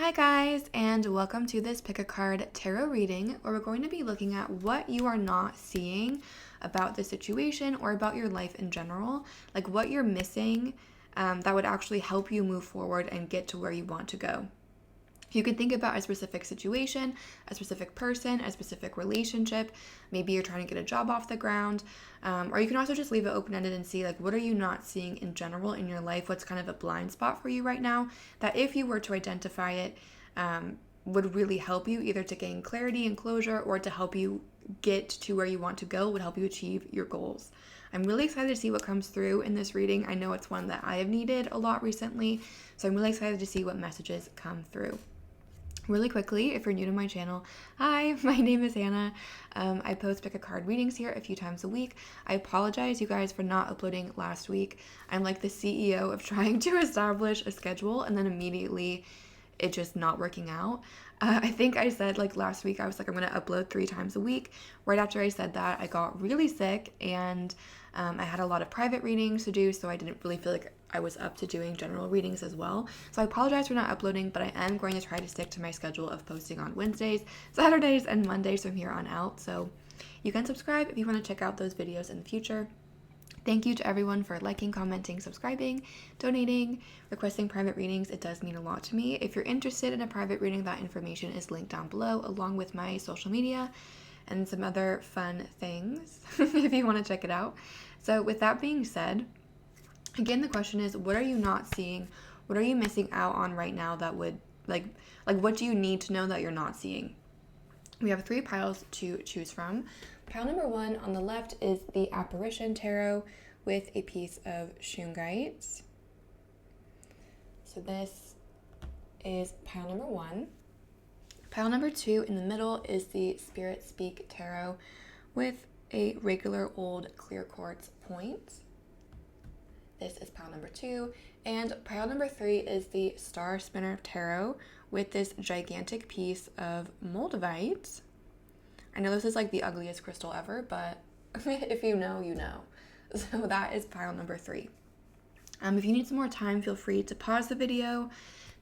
Hi guys, and welcome to this Pick a Card tarot reading where we're going to be looking at what you are not seeing about the situation or about your life in general, like what you're missing that would actually help you move forward and get to where you want to go. You can think about a specific situation, a specific person, a specific relationship. Maybe you're trying to get a job off the ground. Or you can also just leave it open-ended and see, like, what are you not seeing in general in your life? What's kind of a blind spot for you right now that if you were to identify it, would really help you either to gain clarity and closure or to help you get to where you want to go, would help you achieve your goals. I'm really excited to see what comes through in this reading. I know it's one that I have needed a lot recently, so I'm really excited to see what messages come through. Really quickly, if you're new to my channel, hi, my name is Hannah. I post pick a card readings here a few times a week. I apologize, you guys, for not uploading last week. I'm like the CEO of trying to establish a schedule and then immediately it just not working out. I think I said like last week, I was like, I'm going to upload 3 times a week. Right after I said that, I got really sick and I had a lot of private readings to do, so I didn't really feel like I was up to doing general readings as well. So I apologize for not uploading, but I am going to try to stick to my schedule of posting on Wednesdays, Saturdays, and Mondays from here on out. So you can subscribe if you want to check out those videos in the future. Thank you to everyone for liking, commenting, subscribing, donating, requesting private readings. It does mean a lot to me. If you're interested in a private reading, that information is linked down below, along with my social media and some other fun things if you want to check it out. So with that being said, again, the question is, what are you not seeing? What are you missing out on right now that would, like what do you need to know that you're not seeing? We have 3 piles to choose from. Pile number 1 on the left is the Apparition Tarot with a piece of shungite. So this is pile number 1. Pile number 2 in the middle is the Spirit Speak Tarot with a regular old clear quartz point. This is pile number 2. And pile number 3 is the Star Spinner Tarot with this gigantic piece of moldavite. I know this is like the ugliest crystal ever, but if you know, you know. So that is pile number 3. If you need some more time, feel free to pause the video,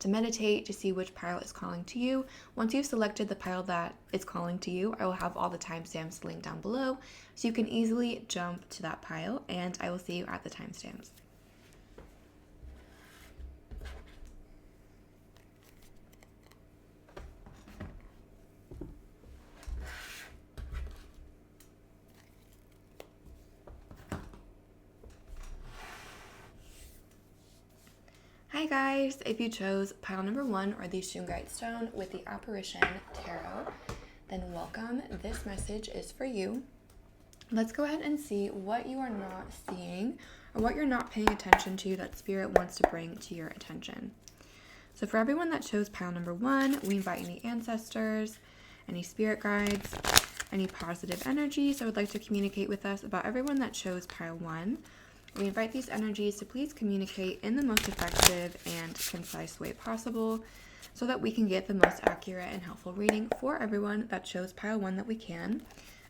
to meditate, to see which pile is calling to you. Once you've selected the pile that is calling to you, I will have all the timestamps linked down below, so you can easily jump to that pile, and I will see you at the timestamps. Hi guys, if you chose pile number 1 or the shungite stone with the Apparition Tarot, then welcome. This message is for you. Let's go ahead and see what you are not seeing or what you're not paying attention to that Spirit wants to bring to your attention. So for everyone that chose pile number 1, we invite any ancestors, any spirit guides, any positive energies that would like to communicate with us about everyone that chose pile 1. We invite these energies to please communicate in the most effective and concise way possible so that we can get the most accurate and helpful reading for everyone that chose pile 1 that we can.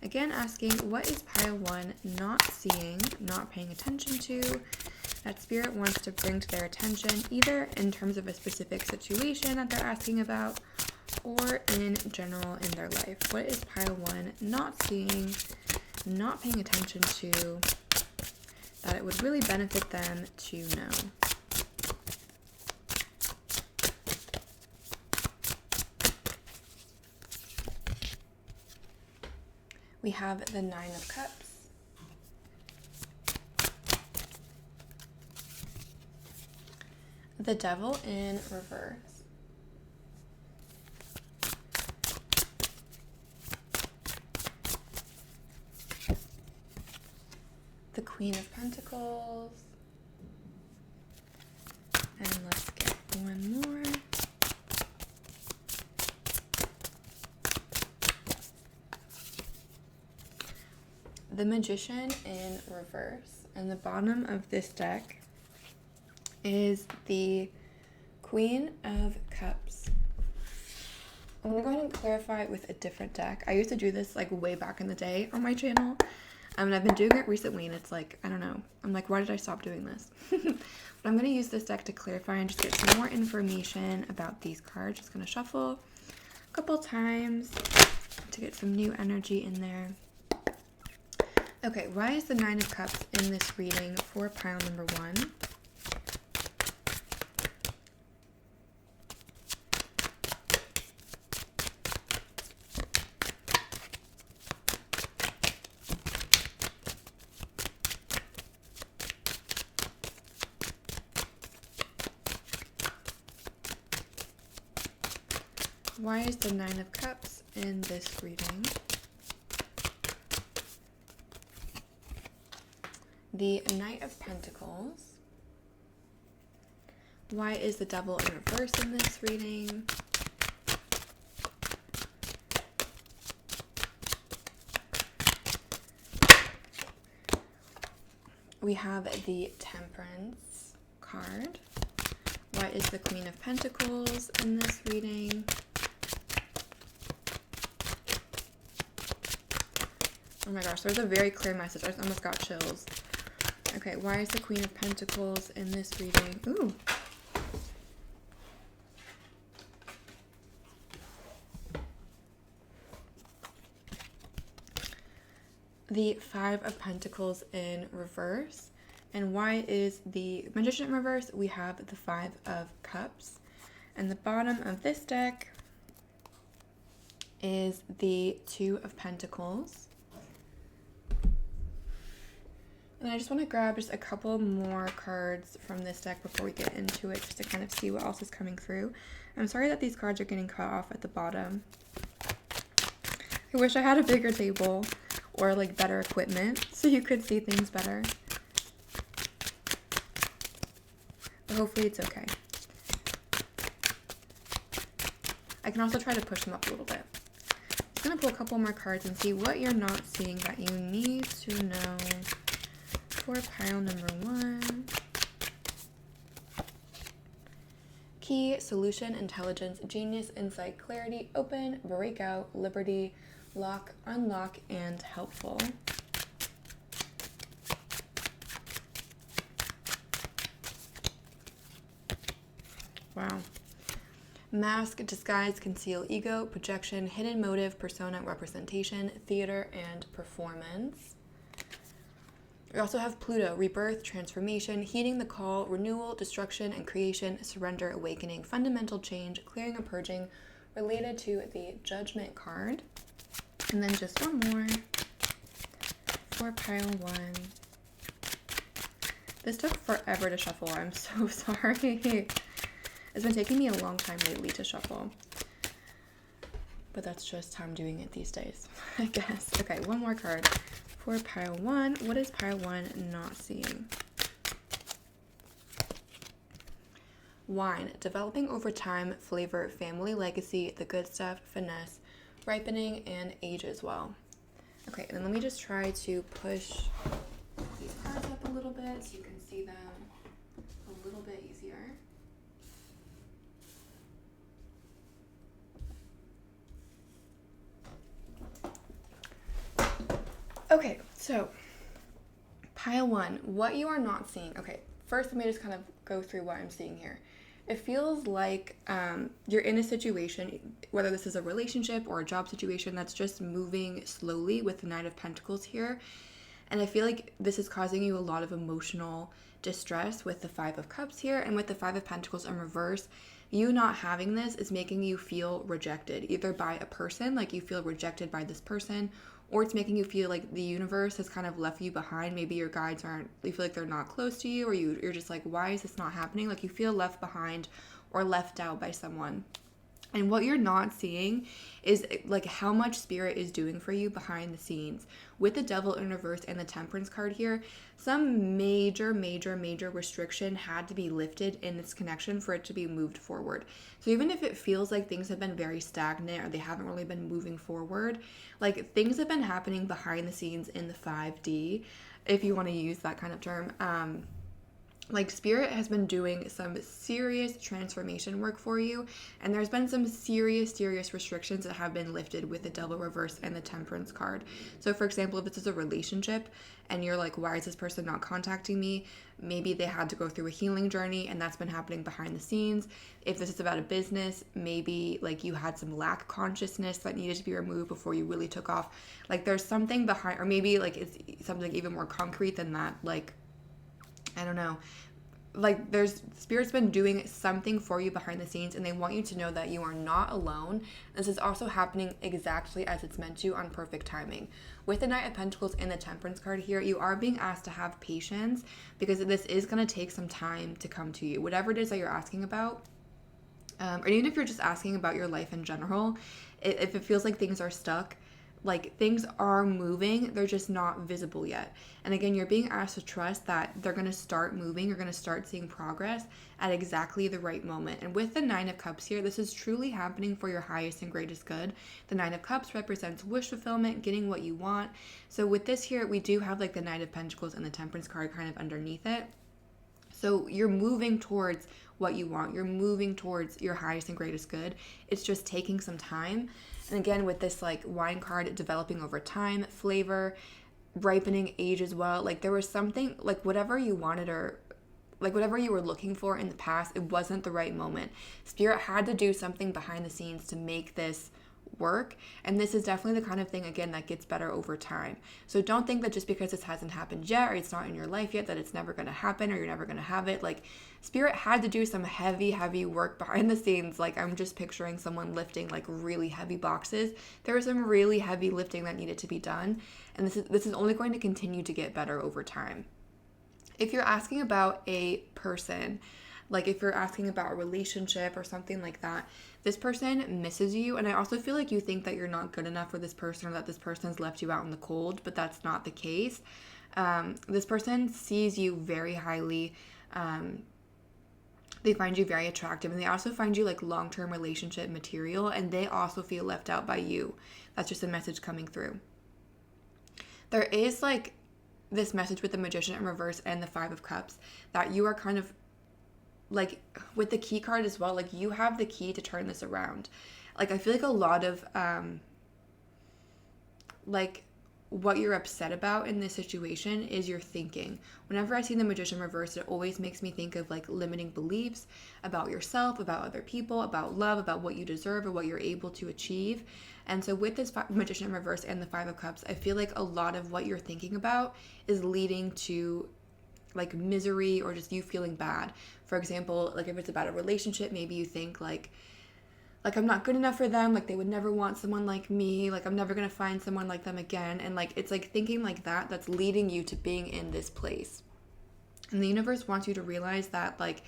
Again, asking what is pile 1 not seeing, not paying attention to, that Spirit wants to bring to their attention, either in terms of a specific situation that they're asking about or in general in their life. What is pile 1 not seeing, not paying attention to, that it would really benefit them to know? We have the 9 of Cups, the Devil in reverse, the Queen of Pentacles, and let's get one more. The Magician in reverse, and the bottom of this deck is the Queen of Cups. I'm going to go ahead and clarify with a different deck. I used to do this like way back in the day on my channel. And I've been doing it recently, and it's like, I don't know. I'm like, why did I stop doing this? But I'm going to use this deck to clarify and just get some more information about these cards. Just going to shuffle a couple times to get some new energy in there. Okay, why is the Nine of Cups in this reading for pile number 1? Why is the Nine of Cups in this reading? The Knight of Pentacles. Why is the Devil in reverse in this reading? We have the Temperance card. Why is the Queen of Pentacles in this reading? Oh my gosh, there's a very clear message. I almost got chills. Okay, why is the Queen of Pentacles in this reading? Ooh. The Five of Pentacles in reverse. And why is the Magician in reverse? We have the Five of Cups. And the bottom of this deck is the Two of Pentacles. And I just want to grab just a couple more cards from this deck before we get into it, just to kind of see what else is coming through. I'm sorry that these cards are getting cut off at the bottom. I wish I had a bigger table or like better equipment so you could see things better. But hopefully it's okay. I can also try to push them up a little bit. I'm going to pull a couple more cards and see what you're not seeing that you need to know for pile number 1. Key, solution, intelligence, genius, insight, clarity, open, breakout, liberty, lock, unlock, and helpful. Wow. Mask, disguise, conceal, ego, projection, hidden motive, persona, representation, theater, and performance. We also have Pluto, rebirth, transformation, heeding the call, renewal, destruction, and creation, surrender, awakening, fundamental change, clearing and purging, related to the Judgment card. And then just one more for pile 1. This took forever to shuffle. I'm so sorry. It's been taking me a long time lately to shuffle. But that's just how I'm doing it these days, I guess. Okay, one more card. For pile 1, what is pile 1 not seeing? Wine, developing over time, flavor, family, legacy, the good stuff, finesse, ripening, and age as well. Okay, and then let me just try to push these cards up a little bit so you can see them a little bit easier. Okay, so pile 1, what you are not seeing. Okay, first let me just kind of go through what I'm seeing here. It feels like you're in a situation, whether this is a relationship or a job situation, that's just moving slowly with the Knight of Pentacles here. And I feel like this is causing you a lot of emotional distress with the Five of Cups here. And with the Five of Pentacles in reverse, you not having this is making you feel rejected, either by a person, like you feel rejected by this person, or it's making you feel like the universe has kind of left you behind. Maybe your guides aren't, you feel like they're not close to you, or you're just like, why is this not happening? Like you feel left behind or left out by someone. And what you're not seeing is like how much spirit is doing for you behind the scenes. With the Devil in reverse and the Temperance card here, some major restriction had to be lifted in this connection for it to be moved forward. So even if it feels like things have been very stagnant or they haven't really been moving forward, like things have been happening behind the scenes in the 5D, if you want to use that kind of term. Like, Spirit has been doing some serious transformation work for you, and there's been some serious restrictions that have been lifted with the Devil reverse and the Temperance card. So for example, if this is a relationship and you're like, why is this person not contacting me? Maybe they had to go through a healing journey and that's been happening behind the scenes. If this is about a business, maybe like you had some lack consciousness that needed to be removed before you really took off. Like, there's something behind, or maybe like it's something even more concrete than that. Like, I don't know. Like, there's Spirit's been doing something for you behind the scenes, and they want you to know that you are not alone. This is also happening exactly as it's meant to, on perfect timing. With the Knight of Pentacles and the Temperance card here, you are being asked to have patience, because this is going to take some time to come to you. Whatever it is that you're asking about, or even if you're just asking about your life in general, if it feels like things are stuck, like, things are moving, they're just not visible yet. And again, you're being asked to trust that they're going to start moving, you're going to start seeing progress at exactly the right moment. And with the Nine of Cups here, this is truly happening for your highest and greatest good. The Nine of Cups represents wish fulfillment, getting what you want. So with this here, we do have like the Knight of Pentacles and the Temperance card kind of underneath it. So you're moving towards what you want. You're moving towards your highest and greatest good. It's just taking some time. And again, with this like wine card, developing over time, flavor, ripening, age as well. Like, there was something, like, whatever you wanted, or like whatever you were looking for in the past, it wasn't the right moment. Spirit had to do something behind the scenes to make this work, and this is definitely the kind of thing, again, that gets better over time. So don't think that just because this hasn't happened yet, or it's not in your life yet, that it's never going to happen, or you're never going to have it. Like, Spirit had to do some heavy work behind the scenes. Like, I'm just picturing someone lifting like really heavy boxes. There was some really heavy lifting that needed to be done, and this is only going to continue to get better over time. If you're asking about a person, like if you're asking about a relationship or something like that, this person misses you. And I also feel like you think that you're not good enough for this person, or that this person's left you out in the cold, but that's not the case. This person sees you very highly. They find you very attractive, and they also find you like long-term relationship material, and they also feel left out by you. That's just a message coming through. There is like this message with the Magician in reverse and the Five of Cups, that you are kind of like, with the key card as well, like you have the key to turn this around. Like, I feel like a lot of like what you're upset about in this situation is your thinking. Whenever I see the Magician reversed, it always makes me think of like limiting beliefs about yourself, about other people, about love, about what you deserve or what you're able to achieve. And so with this Magician reverse and the Five of Cups, I feel like a lot of what you're thinking about is leading to like misery, or just you feeling bad. For example, like if it's about a relationship, maybe you think like I'm not good enough for them, like they would never want someone like me, like I'm never gonna find someone like them again. And like it's like thinking like that that's leading you to being in this place. And the universe wants you to realize that like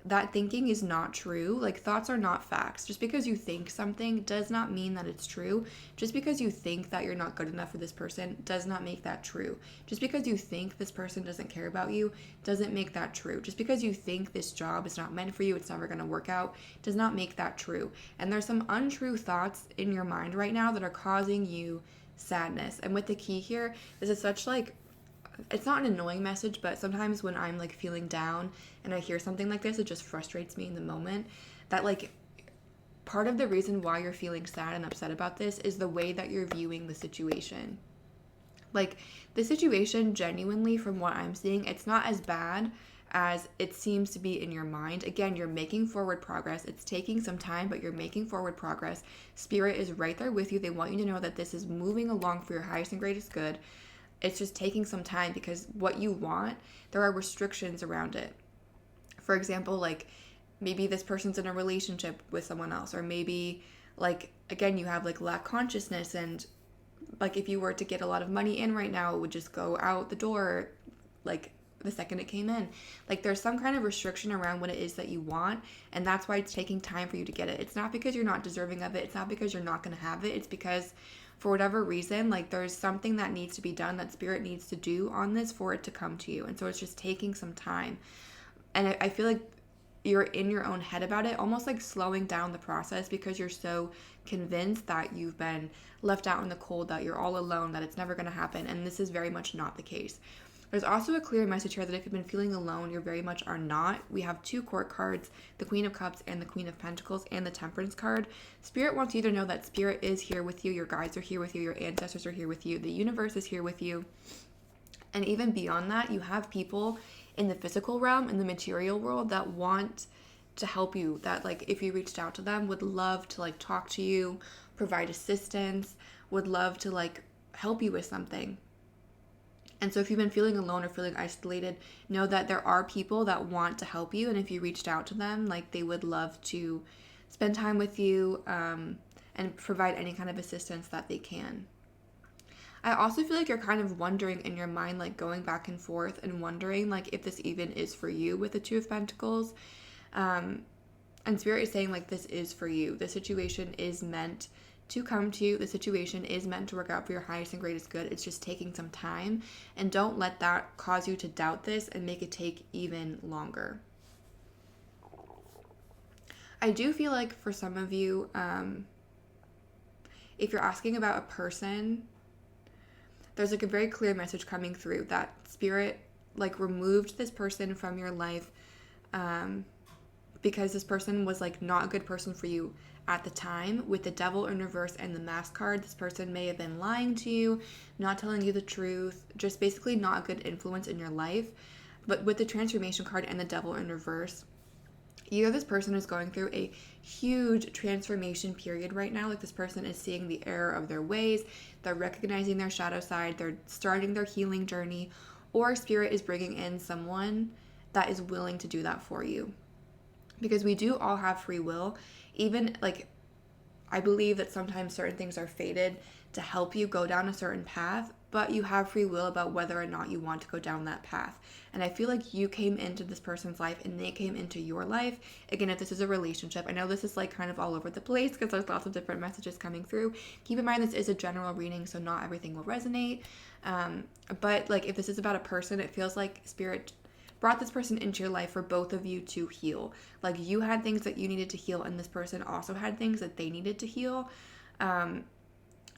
that thinking is not true. Like, thoughts are not facts. Just because you think something does not mean that it's true. Just because you think that you're not good enough for this person does not make that true. Just because you think this person doesn't care about you doesn't make that true. Just because you think this job is not meant for you, it's never going to work out, does not make that true. And there's some untrue thoughts in your mind right now that are causing you sadness. And with the key here, this is such like, it's not an annoying message, but sometimes when I'm like feeling down and I hear something like this, it just frustrates me in the moment. That like part of the reason why you're feeling sad and upset about this is the way that you're viewing the situation. Like, the situation, genuinely, from what I'm seeing, it's not as bad as it seems to be in your mind. Again, you're making forward progress. It's taking some time, but you're making forward progress. Spirit is right there with you. They want you to know that this is moving along for your highest and greatest good. It's just taking some time, because what you want, there are restrictions around it. For example, like maybe this person's in a relationship with someone else, or maybe like, again, you have like lack consciousness, and like if you were to get a lot of money in right now, it would just go out the door like the second it came in. Like, there's some kind of restriction around what it is that you want, and that's why it's taking time for you to get it. It's not because you're not deserving of it. It's not because you're not going to have it. It's because for whatever reason, like there's something that needs to be done, that Spirit needs to do on this for it to come to you. And so it's just taking some time. And I feel like you're in your own head about it, almost like slowing down the process, because you're so convinced that you've been left out in the cold, that you're all alone, that it's never going to happen. And this is very much not the case. There's also a clear message here that if you've been feeling alone, you very much are not. We have 2 court cards, the Queen of Cups and the Queen of Pentacles, and the Temperance card. Spirit wants you to know that Spirit is here with you. Your guides are here with you. Your ancestors are here with you. The universe is here with you. And even beyond that, you have people in the physical realm, in the material world, that want to help you, that like if you reached out to them would love to like talk to you, provide assistance, would love to like help you with something. And so if you've been feeling alone or feeling isolated, know that there are people that want to help you, and if you reached out to them, like they would love to spend time with you and provide any kind of assistance that they can. I also feel like you're kind of wondering in your mind, like going back and forth and wondering like if this even is for you with the 2 of Pentacles. And Spirit is saying like this is for you. The situation is meant to come to you. The situation is meant to work out for your highest and greatest good. It's just taking some time, and don't let that cause you to doubt this and make it take even longer. I do feel like for some of you, if you're asking about a person, there's like a very clear message coming through that Spirit like removed this person from your life because this person was like not a good person for you at the time. With the Devil in reverse and the Mask card, this person may have been lying to you, not telling you the truth, just basically not a good influence in your life. But with the Transformation card and the Devil in reverse, either this person is going through a huge transformation period right now, like this person is seeing the error of their ways, they're recognizing their shadow side, they're starting their healing journey, or Spirit is bringing in someone that is willing to do that for you. Because we do all have free will. Even like, I believe that sometimes certain things are fated to help you go down a certain path, but you have free will about whether or not you want to go down that path. And I feel like you came into this person's life and they came into your life. Again, if this is a relationship, I know this is like kind of all over the place because there's lots of different messages coming through. Keep in mind, this is a general reading, so not everything will resonate. But like if this is about a person, it feels like Spirit brought this person into your life for both of you to heal. Like you had things that you needed to heal, and this person also had things that they needed to heal. And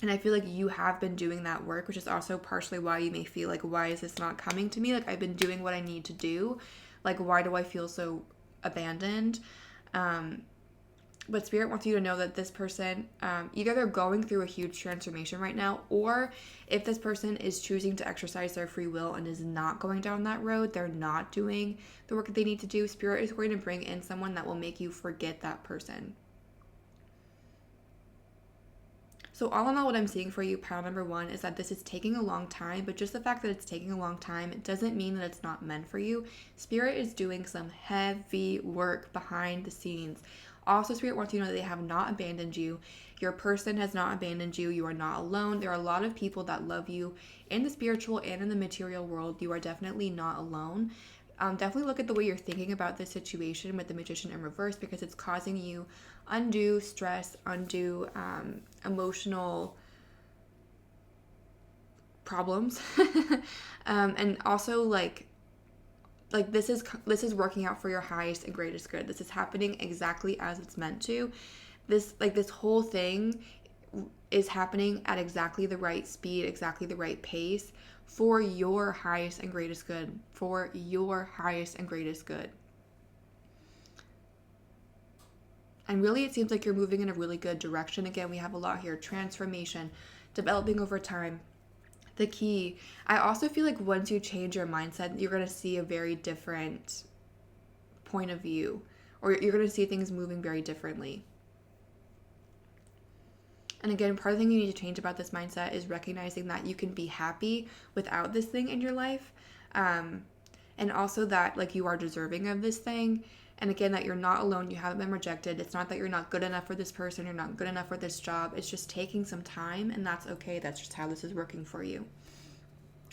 I feel like you have been doing that work, which is also partially why you may feel like, why is this not coming to me? Like I've been doing what I need to do. Like why do I feel so abandoned? But Spirit wants you to know that this person, either they're going through a huge transformation right now, or if this person is choosing to exercise their free will and is not going down that road, they're not doing the work that they need to do, Spirit is going to bring in someone that will make you forget that person. So all in all, what I'm seeing for you, pile number 1, is that this is taking a long time, but just the fact that it's taking a long time, it doesn't mean that it's not meant for you. Spirit is doing some heavy work behind the scenes. Also, Spirit wants you to know that they have not abandoned you. Your person has not abandoned you. You are not alone. There are a lot of people that love you in the spiritual and in the material world. You are definitely not alone. Definitely look at the way you're thinking about this situation with the Magician in reverse, because it's causing you undue stress, undue emotional problems. And also like this is working out for your highest and greatest good. This is happening exactly as it's meant to. This whole thing is happening at exactly the right speed, exactly the right pace for your highest and greatest good, for your highest and greatest good. And really, it seems like you're moving in a really good direction. Again, we have a lot here: transformation, developing over time, the key. I also feel like once you change your mindset, you're going to see a very different point of view, or you're going to see things moving very differently. And again, part of the thing you need to change about this mindset is recognizing that you can be happy without this thing in your life. And also that like you are deserving of this thing. And again, that you're not alone. You haven't been rejected. It's not that you're not good enough for this person. You're not good enough for this job. It's just taking some time, and that's okay. That's just how this is working for you.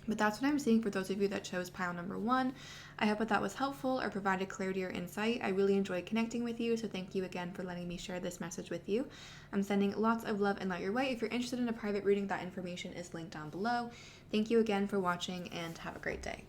But that's what I'm seeing for those of you that chose pile number 1. I hope that was helpful or provided clarity or insight. I really enjoyed connecting with you, so thank you again for letting me share this message with you. I'm sending lots of love and light your way. If you're interested in a private reading, that information is linked down below. Thank you again for watching, and have a great day.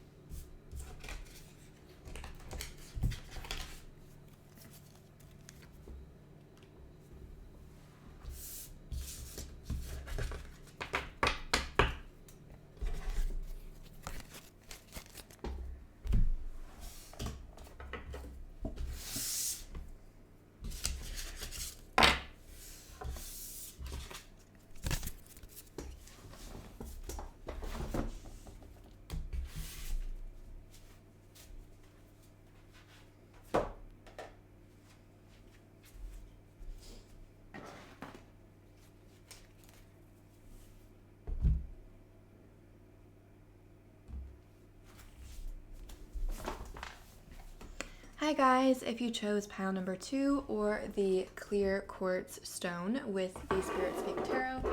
Hi guys, if you chose pile number 2 or the clear quartz stone with the Spirit Speak Tarot,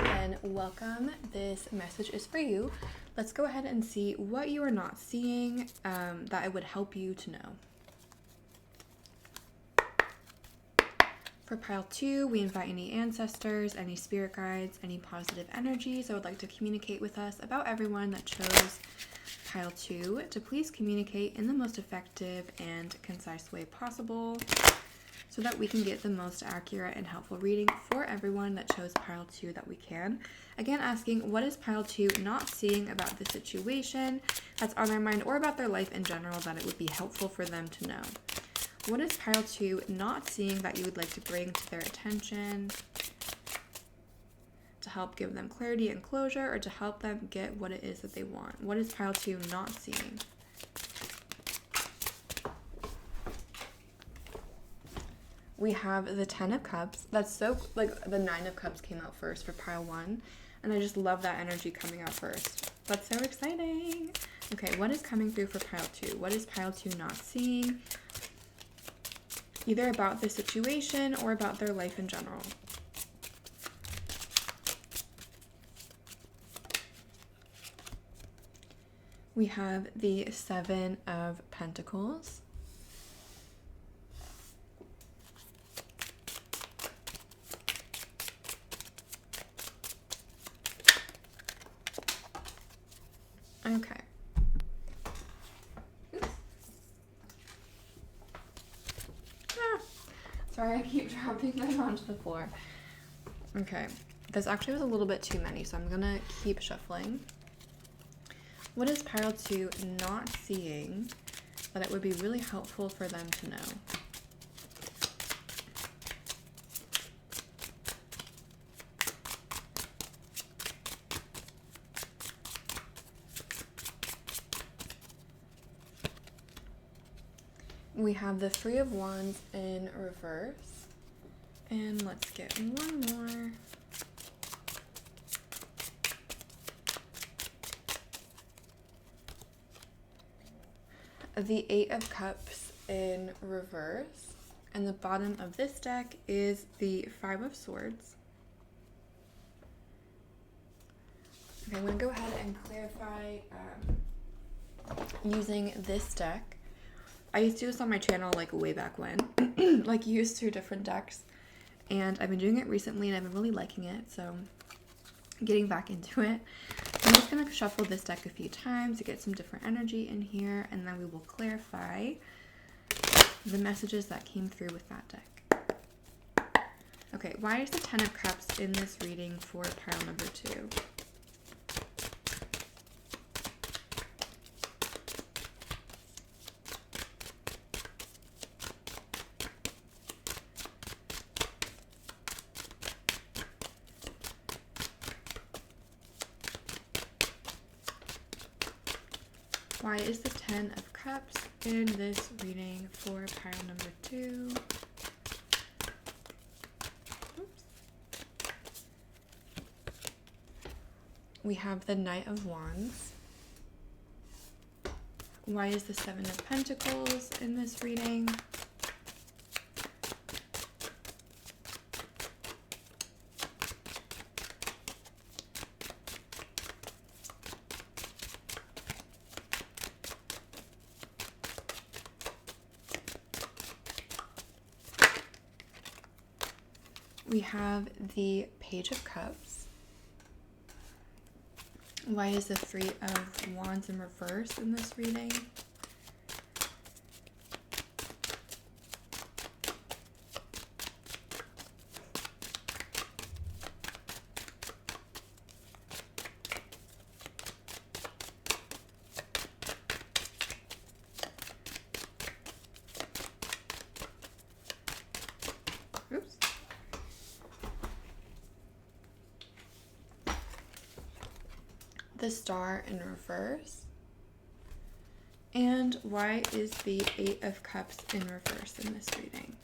then welcome. This message is for you. Let's go ahead and see what you are not seeing that it would help you to know. For pile 2, we invite any ancestors, any spirit guides, any positive energies that would like to communicate with us about everyone that chose pile 2 to please communicate in the most effective and concise way possible so that we can get the most accurate and helpful reading for everyone that chose pile 2 that we can. Again, asking what is pile 2 not seeing about the situation that's on their mind or about their life in general that it would be helpful for them to know. What is pile 2 not seeing that you would like to bring to their attention to help give them clarity and closure, or to help them get what it is that they want? What is pile 2 not seeing? We have the 10 of Cups. That's so, like, the 9 of Cups came out first for pile 1, and I just love that energy coming out first. That's so exciting. Okay, what is coming through for pile 2? What is pile 2 not seeing? Either about the situation or about their life in general. We have the 7 of Pentacles. Okay. Oops. Sorry, I keep dropping them onto the floor. Okay. This actually was a little bit too many, so I'm gonna keep shuffling. What is pile 2 not seeing that it would be really helpful for them to know? We have the 3 of Wands in reverse. And let's get one more. The 8 of Cups in reverse, and the bottom of this deck is the 5 of Swords. Okay, I'm going to go ahead and clarify using this deck. I used to do this on my channel like way back when, like use 2 different decks, and I've been doing it recently and I've been really liking it, so getting back into it. I'm just going to shuffle this deck a few times to get some different energy in here, and then we will clarify the messages that came through with that deck. Okay, why is the 10 of Cups in this reading for pile number 2? Why is the 10 of Cups in this reading for pile number 2? Oops. We have the Knight of Wands. Why is the 7 of Pentacles in this reading? We have the Page of Cups. Why is the 3 of Wands in reverse in this reading? Oops. The Star in reverse. And why is the 8 of Cups in reverse in this reading?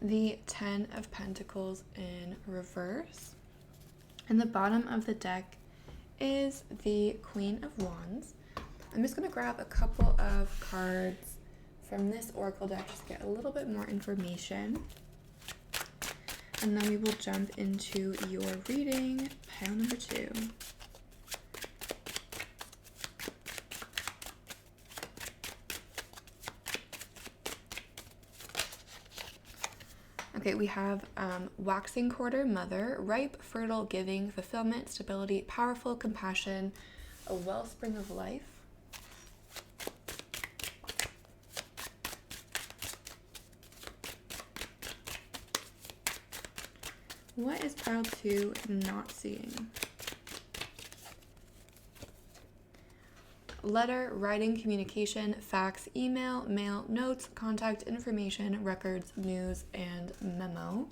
the 10 of Pentacles in reverse. And the bottom of the deck is the Queen of Wands. I'm just going to grab a couple of cards from this oracle deck just to get a little bit more information. And then we will jump into your reading, pile number 2. Okay, we have waxing quarter mother, ripe, fertile, giving, fulfillment, stability, powerful, compassion, a wellspring of life. What is pile 2 not seeing? Letter, writing, communication, fax, email, mail, notes, contact information, records, news, and memo.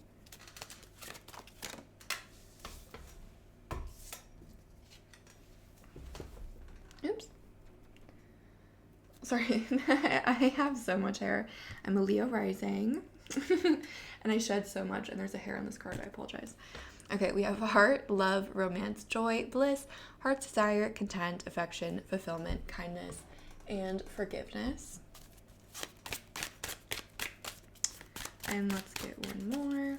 Oops. Sorry, I have so much hair. I'm a Leo rising, and I shed so much, and there's a hair on this card. I apologize. Okay, we have heart, love, romance, joy, bliss, heart's desire, content, affection, fulfillment, kindness, and forgiveness. And let's get one more.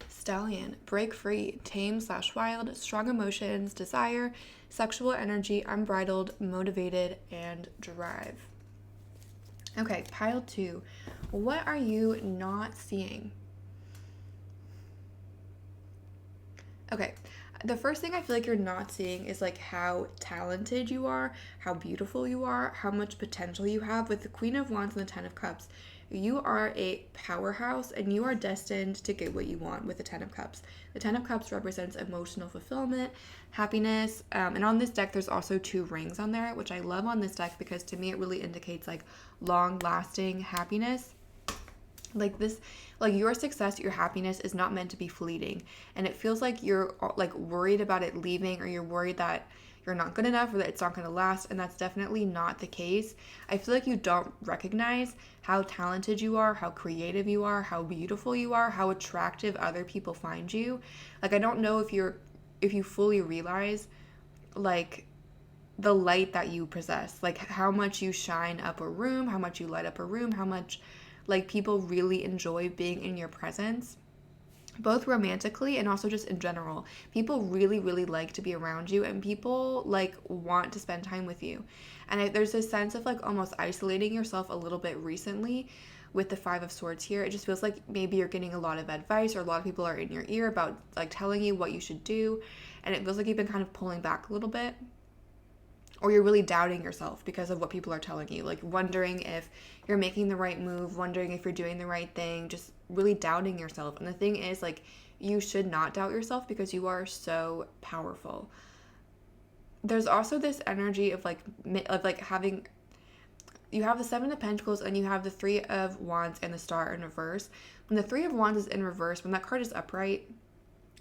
Stallion, break free, tame/wild, strong emotions, desire, sexual energy, unbridled, motivated, and drive. Okay, pile 2. What are you not seeing? Okay, the first thing I feel like you're not seeing is like how talented you are, how beautiful you are, how much potential you have. With the Queen of Wands and the 10 of Cups, you are a powerhouse and you are destined to get what you want with the 10 of Cups. The 10 of Cups represents emotional fulfillment, happiness, and on this deck there's also 2 rings on there, which I love on this deck because to me it really indicates like long-lasting happiness. Like this, like your success, your happiness is not meant to be fleeting, and it feels like you're like worried about it leaving, or you're worried that you're not good enough or that it's not going to last, and that's definitely not the case. I feel like you don't recognize how talented you are, how creative you are, how beautiful you are, how attractive other people find you. Like I don't know if you fully realize like the light that you possess, like how much you shine up a room, how much you light up a room, how much like people really enjoy being in your presence, both romantically and also just in general. People really, really like to be around you, and people like want to spend time with you. And there's this sense of like almost isolating yourself a little bit recently with the 5 of Swords here. It just feels like maybe you're getting a lot of advice, or a lot of people are in your ear about like telling you what you should do, and it feels like you've been kind of pulling back a little bit. Or you're really doubting yourself because of what people are telling you, like wondering if you're making the right move, wondering if you're doing the right thing, just really doubting yourself. And the thing is, like, you should not doubt yourself because you are so powerful. There's also this energy of having, you have the 7 of Pentacles and you have the 3 of Wands and the Star in reverse. When the 3 of Wands is in reverse, when that card is upright,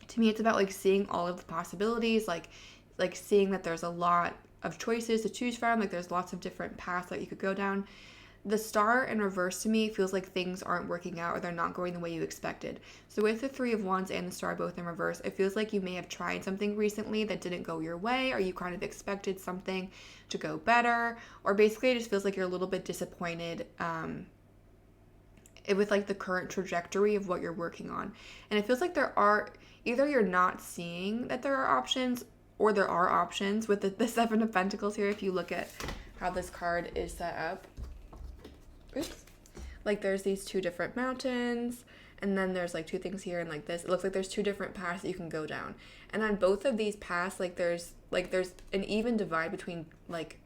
to me it's about like seeing all of the possibilities, like seeing that there's a lot of choices to choose from, like there's lots of different paths that you could go down. The Star in reverse to me feels like things aren't working out, or they're not going the way you expected. So with the 3 of Wands and the Star both in reverse, it feels like you may have tried something recently that didn't go your way, or you kind of expected something to go better, or basically it just feels like you're a little bit disappointed with like the current trajectory of what you're working on. And it feels like there are, either you're not seeing that there are options, or there are options with the 7 of Pentacles here. If you look at how this card is set up, oops, like there's these 2 different mountains, and then there's like 2 things here, and like this, it looks like there's 2 different paths that you can go down. And on both of these paths, like there's an even divide between like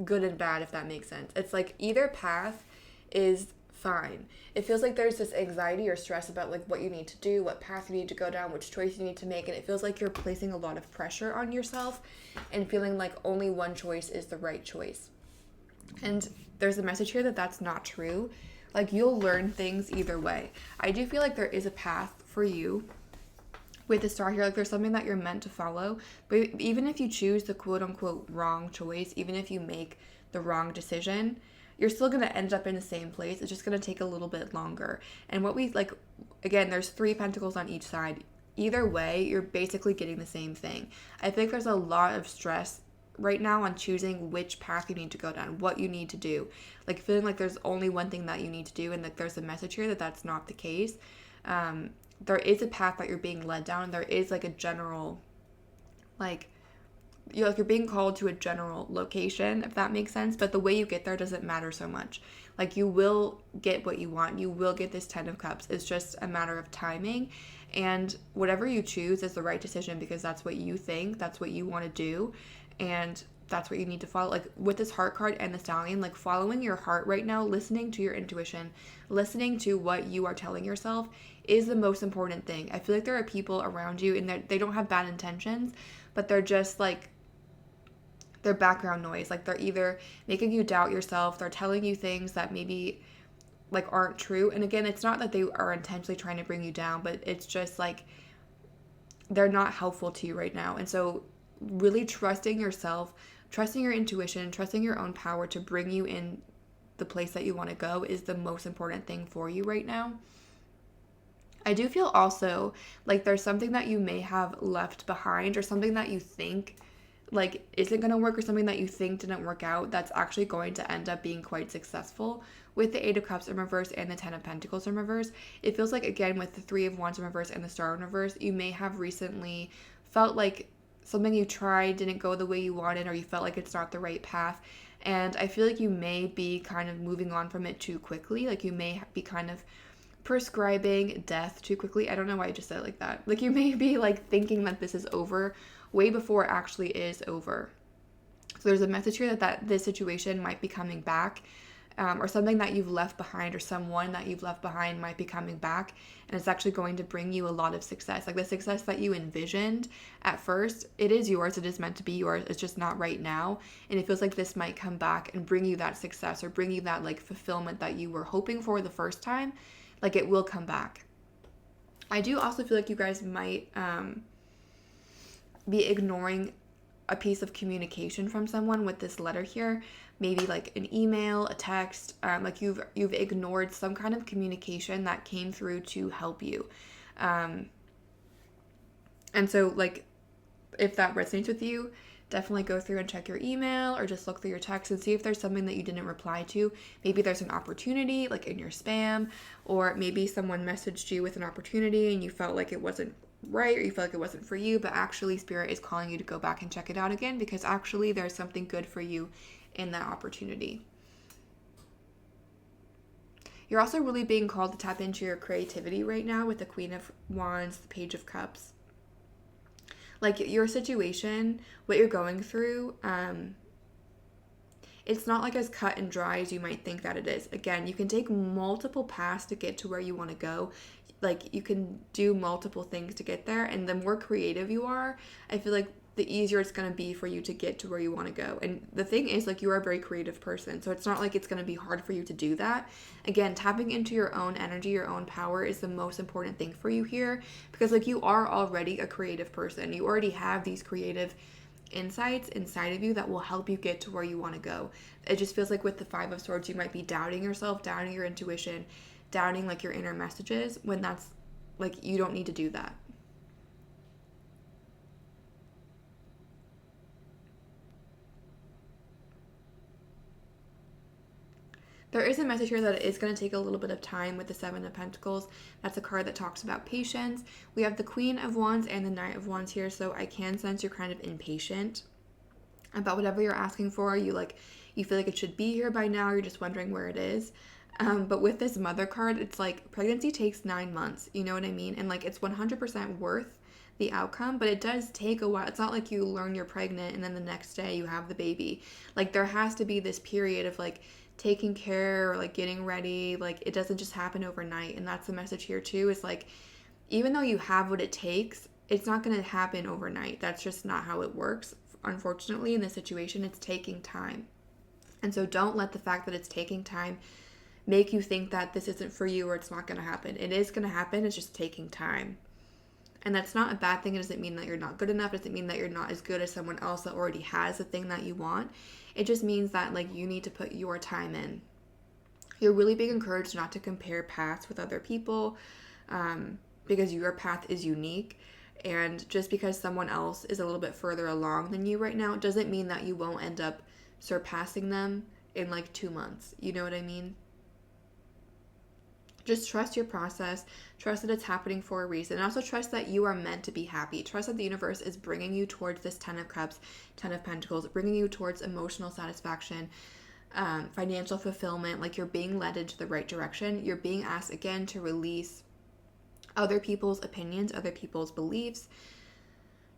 good and bad, if that makes sense. It's like either path is fine. It feels like there's this anxiety or stress about like what you need to do, what path you need to go down, which choice you need to make, and it feels like you're placing a lot of pressure on yourself and feeling like only one choice is the right choice. And there's a message here that that's not true. Like, you'll learn things either way. I do feel like there is a path for you with the star here. Like, there's something that you're meant to follow. But even if you choose the quote unquote wrong choice, even if you make the wrong decision, you're still going to end up in the same place. It's just going to take a little bit longer. And what we like, again, there's 3 pentacles on each side. Either way, you're basically getting the same thing. I think there's a lot of stress right now on choosing which path you need to go down, what you need to do. Like, feeling like there's only one thing that you need to do, and that there's a message here that that's not the case. There is a path that you're being led down. There is like a general, like, you're being called to a general location, if that makes sense. But the way you get there doesn't matter so much. Like, you will get what you want. You will get this 10 of Cups. It's just a matter of timing. And whatever you choose is the right decision, because that's what you think, that's what you want to do, and that's what you need to follow. Like, with this Heart card and the Stallion, like, following your heart right now, listening to your intuition, listening to what you are telling yourself is the most important thing. I feel like there are people around you, and they don't have bad intentions, but they're just like, they're background noise. Like, they're either making you doubt yourself, they're telling you things that maybe like aren't true. And again, it's not that they are intentionally trying to bring you down, but it's just like they're not helpful to you right now. And so really trusting yourself, trusting your intuition, trusting your own power to bring you in the place that you want to go is the most important thing for you right now. I do feel also like there's something that you may have left behind, or something that you think like isn't going to work, or something that you think didn't work out that's actually going to end up being quite successful. With the 8 of Cups in reverse and the 10 of Pentacles in reverse, it feels like, again, with the 3 of Wands in reverse and the Star in reverse, you may have recently felt like something you tried didn't go the way you wanted, or you felt like it's not the right path. And I feel like you may be kind of moving on from it too quickly. Like, you may be kind of prescribing death too quickly. I don't know why I just said it like that. Like, you may be like thinking that this is over way before it actually is over. So there's a message here that this situation might be coming back, or something that you've left behind, or someone that you've left behind might be coming back, and it's actually going to bring you a lot of success. Like, the success that you envisioned at first, it is yours, it is meant to be yours, it's just not right now. And it feels like this might come back and bring you that success, or bring you that like fulfillment that you were hoping for the first time. Like, it will come back. I do also feel like you guys might be ignoring a piece of communication from someone with this letter here. Maybe like an email, a text, like you've ignored some kind of communication that came through to help you. And so, like, if that resonates with you, definitely go through and check your email, or just look through your text and see if there's something that you didn't reply to. Maybe there's an opportunity like in your spam, or maybe someone messaged you with an opportunity and you felt like it wasn't right, or you felt like it wasn't for you, but actually Spirit is calling you to go back and check it out again, because actually there's something good for you in that opportunity. You're also really being called to tap into your creativity right now with the Queen of Wands, the Page of Cups. Like, your situation, what you're going through, it's not like as cut and dry as you might think that it is. Again, you can take multiple paths to get to where you want to go. Like, you can do multiple things to get there, and the more creative you are, I feel like the easier it's going to be for you to get to where you want to go. And the thing is, like, you are a very creative person, so it's not like it's going to be hard for you to do that. Again, tapping into your own energy, your own power is the most important thing for you here, because, like, you are already a creative person. You already have these creative insights inside of you that will help you get to where you want to go. It just feels like with the 5 of Swords, you might be doubting yourself, doubting your intuition, doubting like your inner messages, when that's like, you don't need to do that. There is a message here that it is going to take a little bit of time with the 7 of Pentacles. That's a card that talks about patience. We have the Queen of Wands and the Knight of Wands here, so I can sense you're kind of impatient about whatever you're asking for. You feel like it should be here by now. You're just wondering where it is. But with this Mother card, it's like pregnancy takes 9 months. You know what I mean? And like, it's 100% worth the outcome, but it does take a while. It's not like you learn you're pregnant and then the next day you have the baby. Like, there has to be this period of like taking care, or like getting ready. Like, it doesn't just happen overnight. And that's the message here too, is like, even though you have what it takes, it's not going to happen overnight. That's just not how it works. Unfortunately, in this situation, it's taking time. And so don't let the fact that it's taking time make you think that this isn't for you or it's not going to happen. It is going to happen. It's just taking time. And that's not a bad thing. It doesn't mean that you're not good enough. It doesn't mean that you're not as good as someone else that already has the thing that you want. It just means that like you need to put your time in. You're really being encouraged not to compare paths with other people, because your path is unique. And just because someone else is a little bit further along than you right now doesn't mean that you won't end up surpassing them in like 2 months. You know what I mean? Just trust your process. Trust that it's happening for a reason. And also trust that you are meant to be happy. Trust that the universe is bringing you towards this 10 of Cups, 10 of Pentacles, bringing you towards emotional satisfaction, financial fulfillment. Like you're being led into the right direction. You're being asked again to release other people's opinions, other people's beliefs,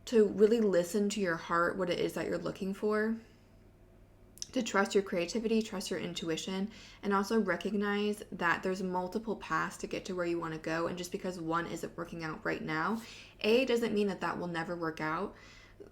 to really listen to your heart, what it is that you're looking for, to trust your creativity, trust your intuition, and also recognize that there's multiple paths to get to where you want to go. And just because one isn't working out right now, doesn't mean that that will never work out.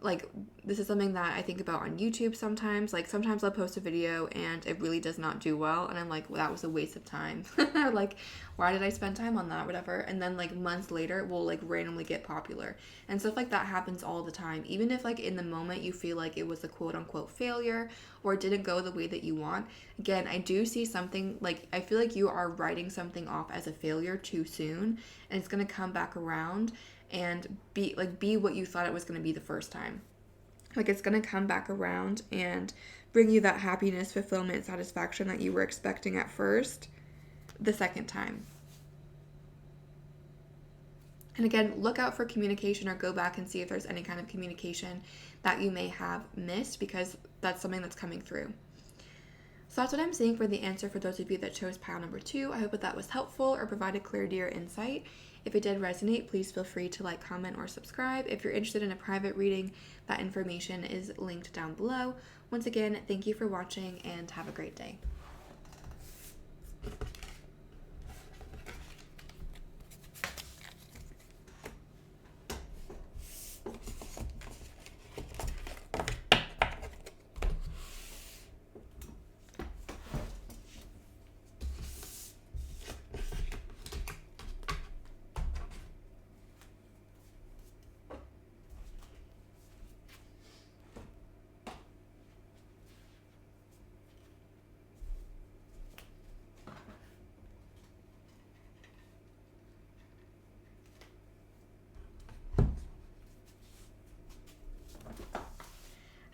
Like, this is something that I think about on YouTube sometimes. Like, sometimes I'll post a video and it really does not do well. And I'm like, well, that was a waste of time. Like, why did I spend time on that? Whatever. And then, like, months later, it will, like, randomly get popular. And stuff like that happens all the time. Even if, like, in the moment you feel like it was a quote-unquote failure or it didn't go the way that you want. Again, I do see something, like, I feel like you are writing something off as a failure too soon. And it's going to come back around and be what you thought it was going to be the first time. Like, it's going to come back around and bring you that happiness, fulfillment, satisfaction that you were expecting at first the second time. And again, look out for communication, or go back and see if there's any kind of communication that you may have missed, because that's something that's coming through. So that's what I'm seeing for the answer for those of you that chose pile number 2. I hope that was helpful or provided clarity or insight. If it did resonate, please feel free to like, comment, or subscribe. If you're interested in a private reading, that information is linked down below. Once again, thank you for watching and have a great day.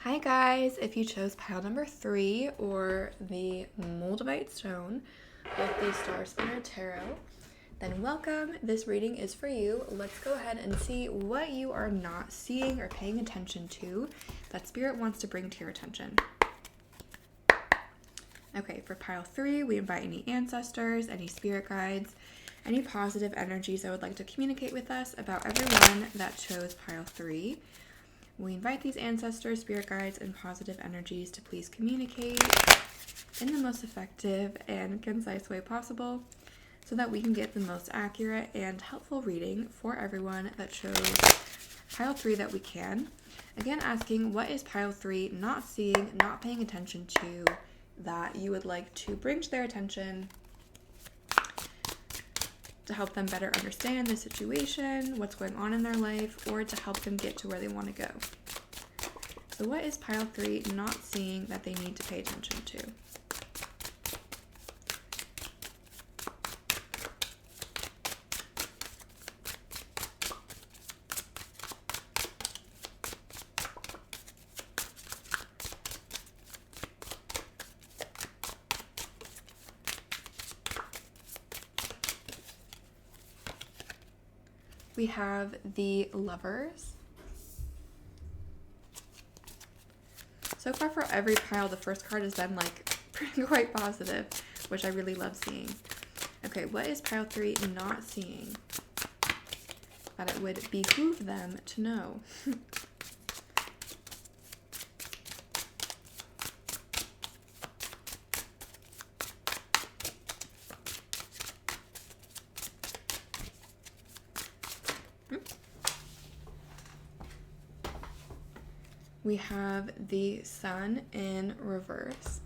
Hi guys, if you chose pile number 3 or the moldavite stone with the Star Spinner Tarot, then welcome. This reading is for you. Let's go ahead and see what you are not seeing or paying attention to that Spirit wants to bring to your attention. Okay, for pile 3, we invite any ancestors, any spirit guides, any positive energies that would like to communicate with us about everyone that chose pile 3. We invite these ancestors, spirit guides, and positive energies to please communicate in the most effective and concise way possible so that we can get the most accurate and helpful reading for everyone that chose pile 3 that we can. Again, asking, what is pile 3 not seeing, not paying attention to, that you would like to bring to their attention to help them better understand the situation, what's going on in their life, or to help them get to where they want to go. So what is pile 3 not seeing that they need to pay attention to? We have the Lovers. So far for every pile, the first card has been like quite positive, which I really love seeing. Okay, what is pile 3 not seeing that it would behoove them to know? We have the Sun in reverse.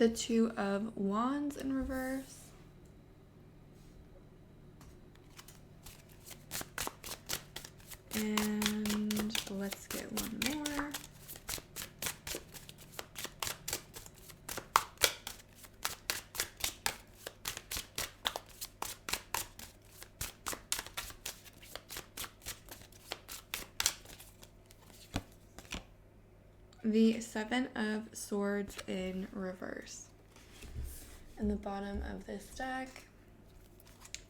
the Two of Wands in reverse. And let's get one more. The Seven of Swords in reverse. And the bottom of this deck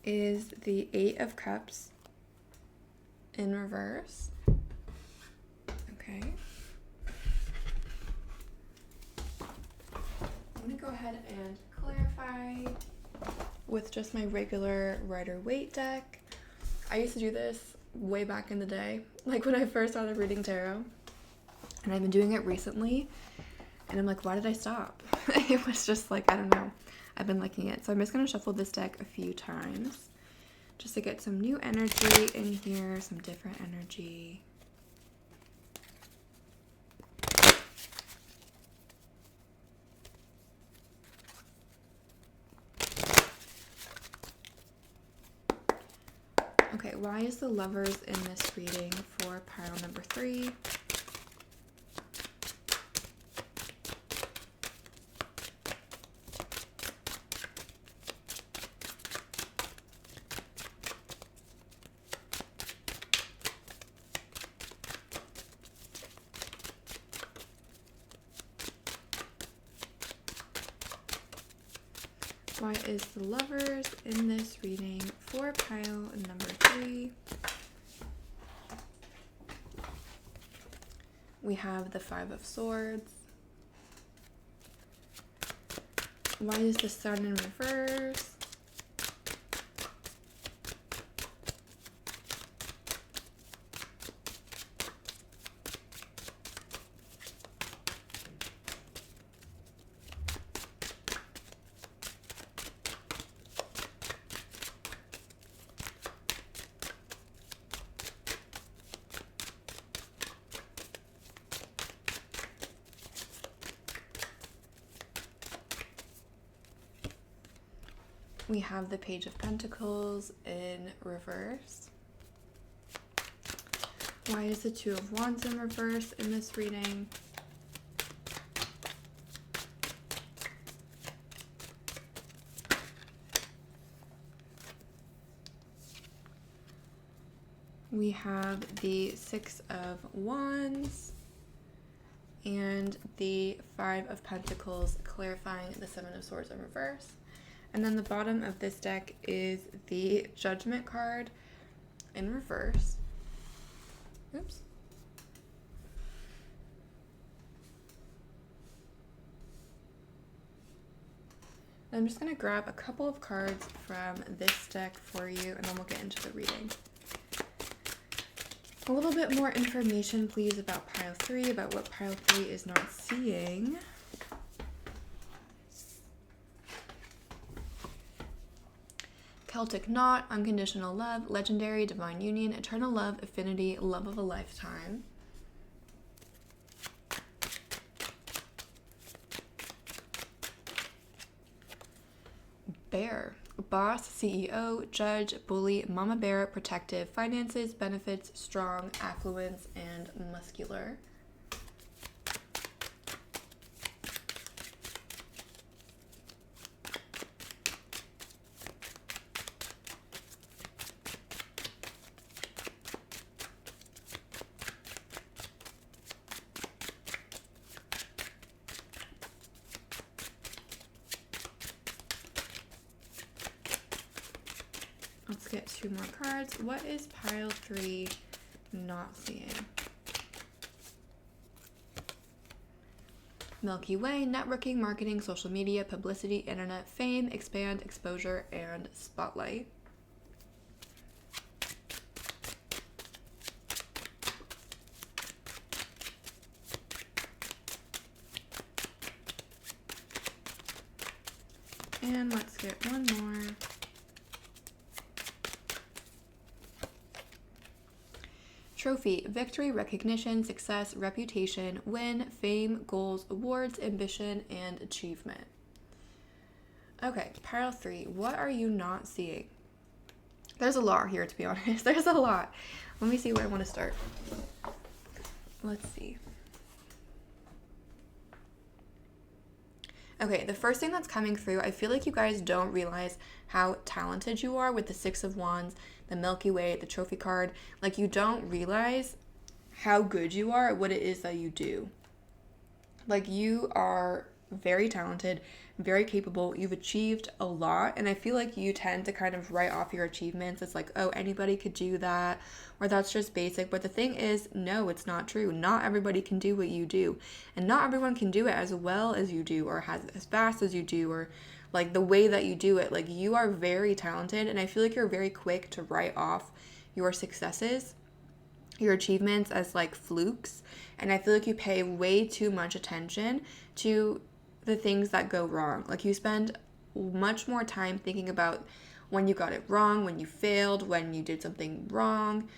is the Eight of Cups in reverse. Okay. I'm going to go ahead and clarify with just my regular Rider-Waite deck. I used to do this way back in the day, like when I first started reading tarot. And I've been doing it recently, and I'm like, why did I stop? It was just like, I don't know. I've been liking it. So I'm just going to shuffle this deck a few times just to get some new energy in here, some different energy. Okay, why is the Lovers in this reading for pile number 3? Why is the Lovers in this reading for pile number 3? We have the Five of Swords. Why is the Sun in reverse? We have the Page of Pentacles in reverse. Why is the Two of Wands in reverse in this reading? We have the Six of Wands and the Five of Pentacles, clarifying the Seven of Swords in reverse. And then the bottom of this deck is the Judgment card in reverse. Oops. I'm just going to grab a couple of cards from this deck for you, and then we'll get into the reading. A little bit more information, please, about pile 3, about what pile 3 is not seeing. Celtic Knot, Unconditional Love, Legendary, Divine Union, Eternal Love, Affinity, Love of a Lifetime. Bear, Boss, CEO, Judge, Bully, Mama Bear, Protective, Finances, Benefits, Strong, Affluence, and Muscular. Let's get 2 more cards. What is pile 3 not seeing? Milky Way, networking, marketing, social media, publicity, internet, fame, expand, exposure, and spotlight. And let's get one more. Trophy, victory, recognition, success, reputation, win, fame, goals, awards, ambition, and achievement. Okay, pile 3. What are you not seeing? There's a lot here, to be honest. There's a lot. Let me see where I want to start. Let's see. Okay, the first thing that's coming through, I feel like you guys don't realize how talented you are with the Six of Wands, the Milky Way, the trophy card. Like, you don't realize how good you are at what it is that you do. Like, you are very talented, very capable. You've achieved a lot, and I feel like you tend to kind of write off your achievements. It's like, oh, anybody could do that, or that's just basic. But the thing is, no, it's not true. Not everybody can do what you do, and not everyone can do it as well as you do, or as fast as you do, or like the way that you do it. Like, you are very talented, and I feel like you're very quick to write off your successes, your achievements, as like flukes. And I feel like you pay way too much attention to the things that go wrong. Like, you spend much more time thinking about when you got it wrong, when you failed, when you did something wrong,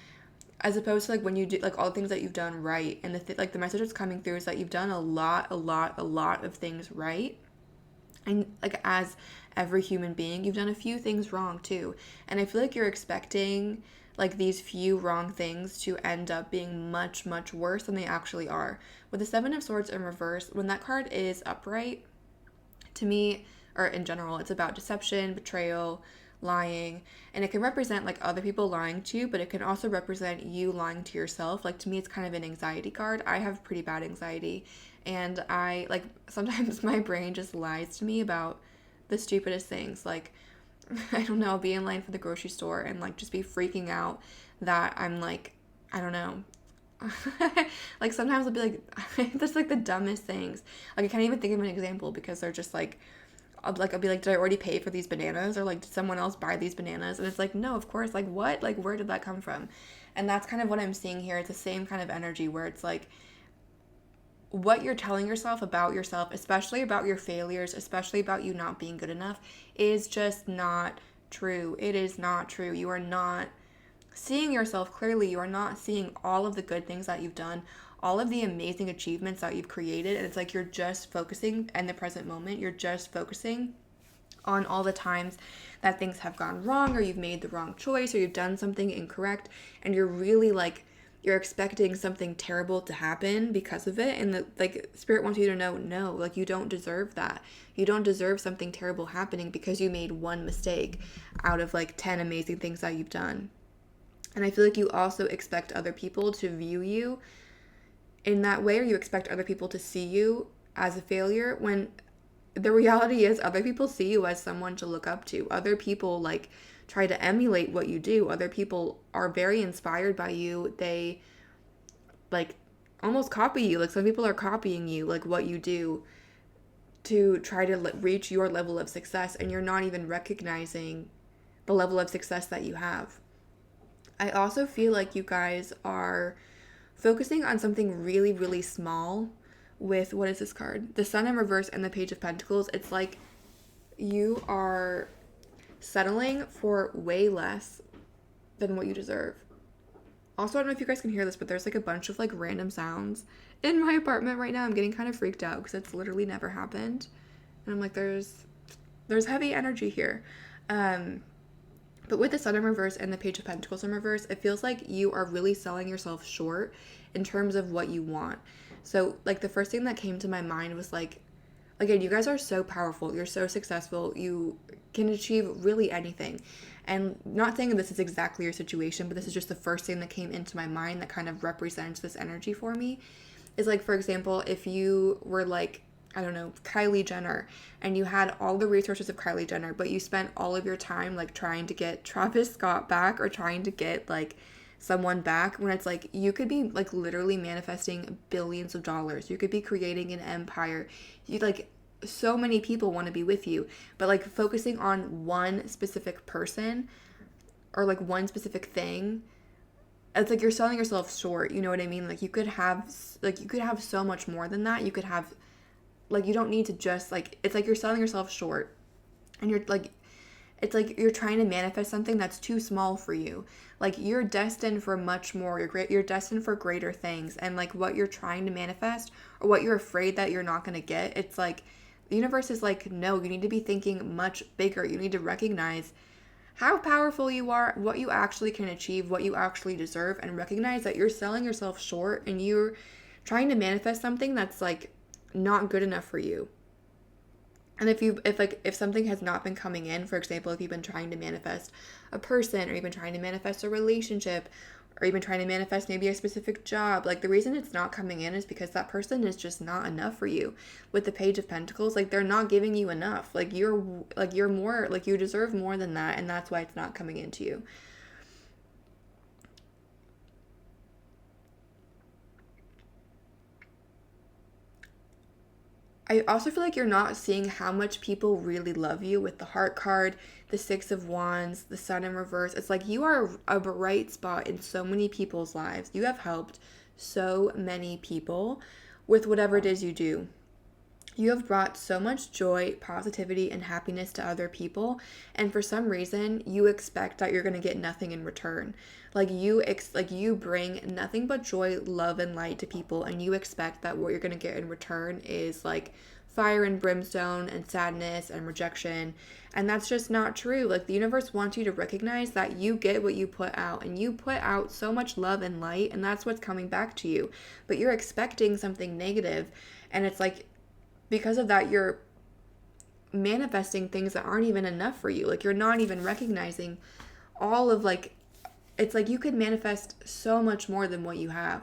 as opposed to like when you do like all the things that you've done right. And like the message that's coming through is that you've done a lot of things right. And like, as every human being, you've done a few things wrong too. And I feel like you're expecting like these few wrong things to end up being much worse than they actually are. With the Seven of Swords in reverse, when that card is upright, to me, or in general, it's about deception, betrayal, lying, and it can represent like other people lying to you, but it can also represent you lying to yourself. Like, to me, it's kind of an anxiety card. I have pretty bad anxiety, and I like sometimes my brain just lies to me about the stupidest things. Like, I don't know, I'll be in line for the grocery store and like just be freaking out that I'm like, I don't know. Like, sometimes I'll be like, that's like the dumbest things. Like, I can't even think of an example because they're just like, I'll be like, did I already pay for these bananas? Or like, did someone else buy these bananas? And it's like, no, of course. Like, what? Like, where did that come from? And that's kind of what I'm seeing here. It's the same kind of energy where it's like, what you're telling yourself about yourself, especially about your failures, especially about you not being good enough, is just not true. It is not true. You are not seeing yourself clearly. You are not seeing all of the good things that you've done, all of the amazing achievements that you've created. And it's like you're just focusing in the present moment. You're just focusing on all the times that things have gone wrong, or you've made the wrong choice, or you've done something incorrect, and you're really like, you're expecting something terrible to happen because of it. And the like, spirit wants you to know, no, like, you don't deserve that. You don't deserve something terrible happening because you made one mistake out of like 10 amazing things that you've done. And I feel like you also expect other people to view you in that way, or you expect other people to see you as a failure, when the reality is other people see you as someone to look up to. Other people like try to emulate what you do. Other people are very inspired by you. They like almost copy you. Like, some people are copying you, like what you do, to try to reach your level of success, and you're not even recognizing the level of success that you have. I also feel like you guys are focusing on something really small with, what is this card? The Sun in reverse and the Page of Pentacles. It's like you are settling for way less than what you deserve. Also, I don't know if you guys can hear this, but there's like a bunch of like random sounds in my apartment right now. I'm getting kind of freaked out because it's literally never happened. And I'm like, there's heavy energy here. But with the Sun in reverse and the Page of Pentacles in reverse, it feels like you are really selling yourself short in terms of what you want. So like, the first thing that came to my mind was like, again, you guys are so powerful. You're so successful. You can achieve really anything. And not saying this is exactly your situation, but this is just the first thing that came into my mind that kind of represents this energy for me. Is like, for example, if you were like, I don't know, Kylie Jenner, and you had all the resources of Kylie Jenner, but you spent all of your time like trying to get Travis Scott back, or trying to get like someone back, when it's like, you could be like literally manifesting billions of dollars. You could be creating an empire. You like, so many people want to be with you, but like focusing on one specific person or like one specific thing, it's like you're selling yourself short. You know what I mean? Like, you could have so much more than that. You could have, like, you don't need to just like, it's like you're selling yourself short, and you're like, it's like you're trying to manifest something that's too small for you. Like, you're destined for much more. You're destined for greater things. And like, what you're trying to manifest, or what you're afraid that you're not going to get, it's like The universe is like, no, you need to be thinking much bigger. You need to recognize how powerful you are, what you actually can achieve, what you actually deserve, and recognize that you're selling yourself short and you're trying to manifest something that's like not good enough for you. And if something has not been coming in, for example, if you've been trying to manifest a person, or you've been trying to manifest a relationship, or even trying to manifest maybe a specific job, like the reason it's not coming in is because that person is just not enough for you. With the Page of Pentacles, like they're not giving you enough. Like you're more, like you deserve more than that, and that's why it's not coming into you. I also feel like you're not seeing how much people really love you with the Heart card, the Six of Wands, the Sun in reverse. It's like you are a bright spot in so many people's lives. You have helped so many people with whatever it is you do. You have brought so much joy, positivity, and happiness to other people, and for some reason, you expect that you're going to get nothing in return. Like you bring nothing but joy, love, and light to people, and you expect that what you're going to get in return is like fire and brimstone and sadness and rejection, and that's just not true. Like the universe wants you to recognize that you get what you put out, and you put out so much love and light, and that's what's coming back to you. But you're expecting something negative, and it's like, because of that, you're manifesting things that aren't even enough for you. Like you're not even recognizing all of it's like you could manifest so much more than what you have.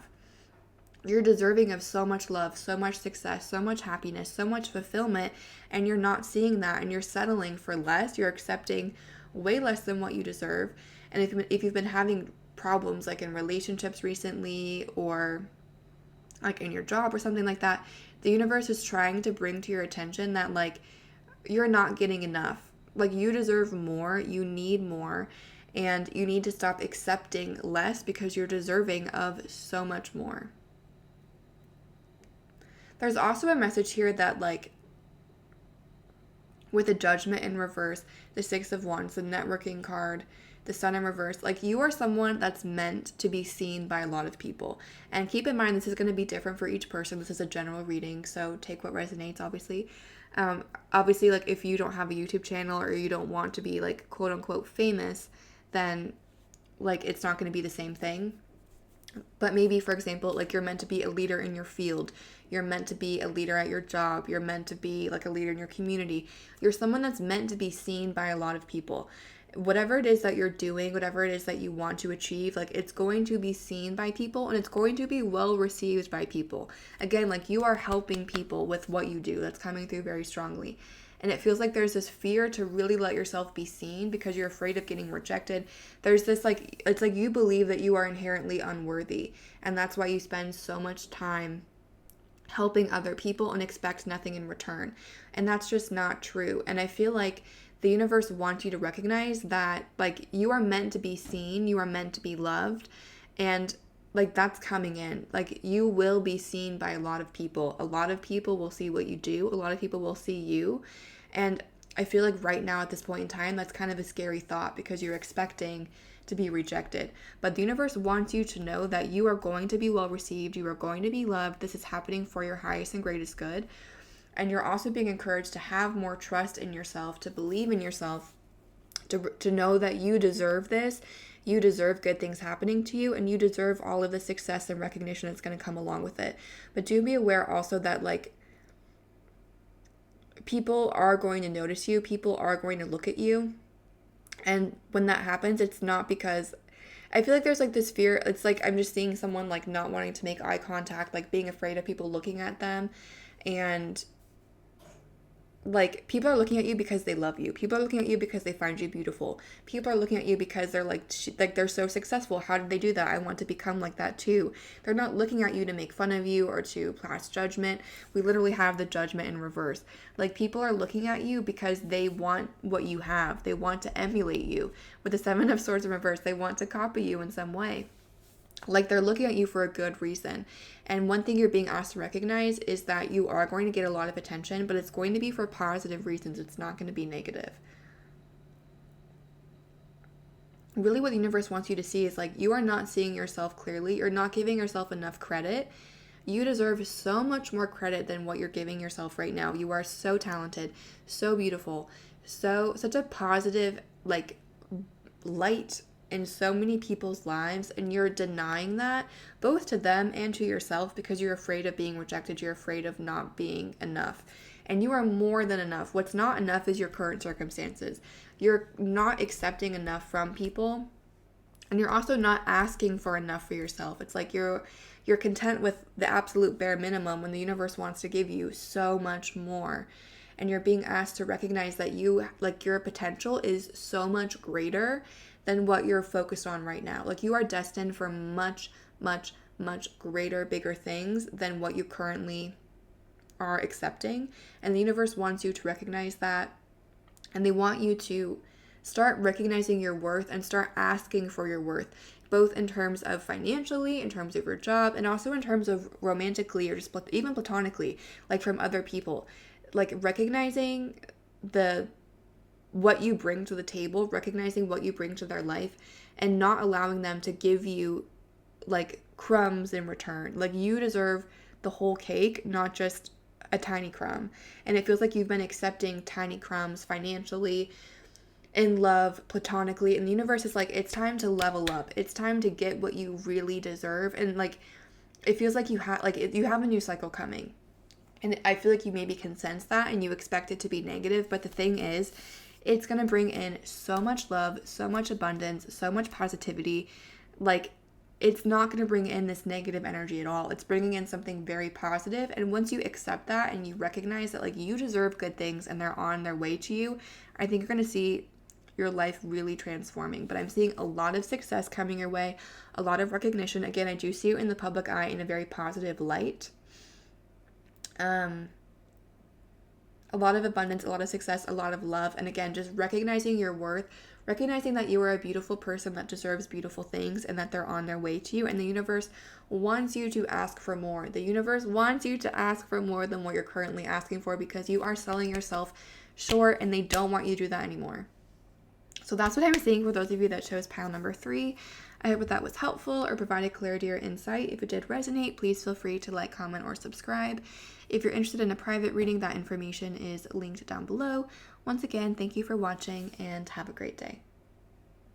You're deserving of so much love, so much success, so much happiness, so much fulfillment, and you're not seeing that, and you're settling for less. You're accepting way less than what you deserve. And if you've been having problems like in relationships recently, or like in your job or something like that, the universe is trying to bring to your attention that like you're not getting enough. Like you deserve more, you need more, and you need to stop accepting less because you're deserving of so much more. There's also a message here that like with the Judgment in reverse, the Six of Wands, the networking card, the Sun in reverse, like you are someone that's meant to be seen by a lot of people. And keep in mind, this is going to be different for each person. This is a general reading, so take what resonates, obviously. Obviously, like if you don't have a YouTube channel or you don't want to be like quote unquote famous, then like it's not going to be the same thing. But maybe, for example, like you're meant to be a leader in your field. You're meant to be a leader at your job. You're meant to be like a leader in your community. You're someone that's meant to be seen by a lot of people. Whatever it is that you're doing, whatever it is that you want to achieve, like it's going to be seen by people, and it's going to be well received by people. Again, like you are helping people with what you do. That's coming through very strongly. And it feels like there's this fear to really let yourself be seen because you're afraid of getting rejected. There's this like, it's like you believe that you are inherently unworthy, and that's why you spend so much time helping other people and expect nothing in return. And that's just not true. And I feel like the universe wants you to recognize that like you are meant to be seen, you are meant to be loved, and like that's coming in. Like you will be seen by a lot of people. A lot of people will see what you do. A lot of people will see you. And I feel like right now at this point in time, that's kind of a scary thought because you're expecting to be rejected. But the universe wants you to know that you are going to be well received. You are going to be loved. This is happening for your highest and greatest good. And you're also being encouraged to have more trust in yourself, to believe in yourself, to know that you deserve this. You deserve good things happening to you, and you deserve all of the success and recognition that's going to come along with it. But do be aware also that like people are going to notice you, people are going to look at you. And when that happens, it's not because I feel like there's like this fear. It's like I'm just seeing someone like not wanting to make eye contact, like being afraid of people looking at them. And like people are looking at you because they love you. People are looking at you because they find you beautiful. People are looking at you because they're like they're so successful. How did they do that? I want to become like that too. They're not looking at you to make fun of you or to pass judgment. We literally have the Judgment in reverse. Like people are looking at you because they want what you have. They want to emulate you. With the Seven of Swords in reverse, they want to copy you in some way. Like they're looking at you for a good reason. And one thing you're being asked to recognize is that you are going to get a lot of attention, but it's going to be for positive reasons. It's not going to be negative. Really what the universe wants you to see is like you are not seeing yourself clearly. You're not giving yourself enough credit. You deserve so much more credit than what you're giving yourself right now. You are so talented, so beautiful, such a positive, like, light in so many people's lives, and you're denying that both to them and to yourself because you're afraid of being rejected. You're afraid of not being enough, and you are more than enough. What's not enough is your current circumstances. You're not accepting enough from people, and you're also not asking for enough for yourself. It's like you're content with the absolute bare minimum when the universe wants to give you so much more. And you're being asked to recognize that you, like, your potential is so much greater than what you're focused on right now. Like, you are destined for much, much, much greater, bigger things than what you currently are accepting. And the universe wants you to recognize that. And they want you to start recognizing your worth and start asking for your worth, both in terms of financially, in terms of your job, and also in terms of romantically or just even platonically, like from other people. Like, recognizing what you bring to the table, recognizing what you bring to their life, and not allowing them to give you, like, crumbs in return. Like, you deserve the whole cake, not just a tiny crumb. And it feels like you've been accepting tiny crumbs financially, in love, platonically, and the universe is like, it's time to level up. It's time to get what you really deserve. And, like, it feels like you have a new cycle coming. And I feel like you maybe can sense that and you expect it to be negative, but the thing is, it's going to bring in so much love, so much abundance, so much positivity. Like, it's not going to bring in this negative energy at all. It's bringing in something very positive. And once you accept that and you recognize that, like, you deserve good things and they're on their way to you, I think you're going to see your life really transforming. But I'm seeing a lot of success coming your way, a lot of recognition. Again, I do see you in the public eye in a very positive light. A lot of abundance, a lot of success, a lot of love. And again, just recognizing your worth, recognizing that you are a beautiful person that deserves beautiful things and that they're on their way to you. And the universe wants you to ask for more. The universe wants you to ask for more than what you're currently asking for, because you are selling yourself short and they don't want you to do that anymore. So that's what I'm seeing for those of you that chose pile number 3. I hope that was helpful or provided clarity or insight. If it did resonate, please feel free to like, comment, or subscribe. If you're interested in a private reading, that information is linked down below. Once again, thank you for watching and have a great day.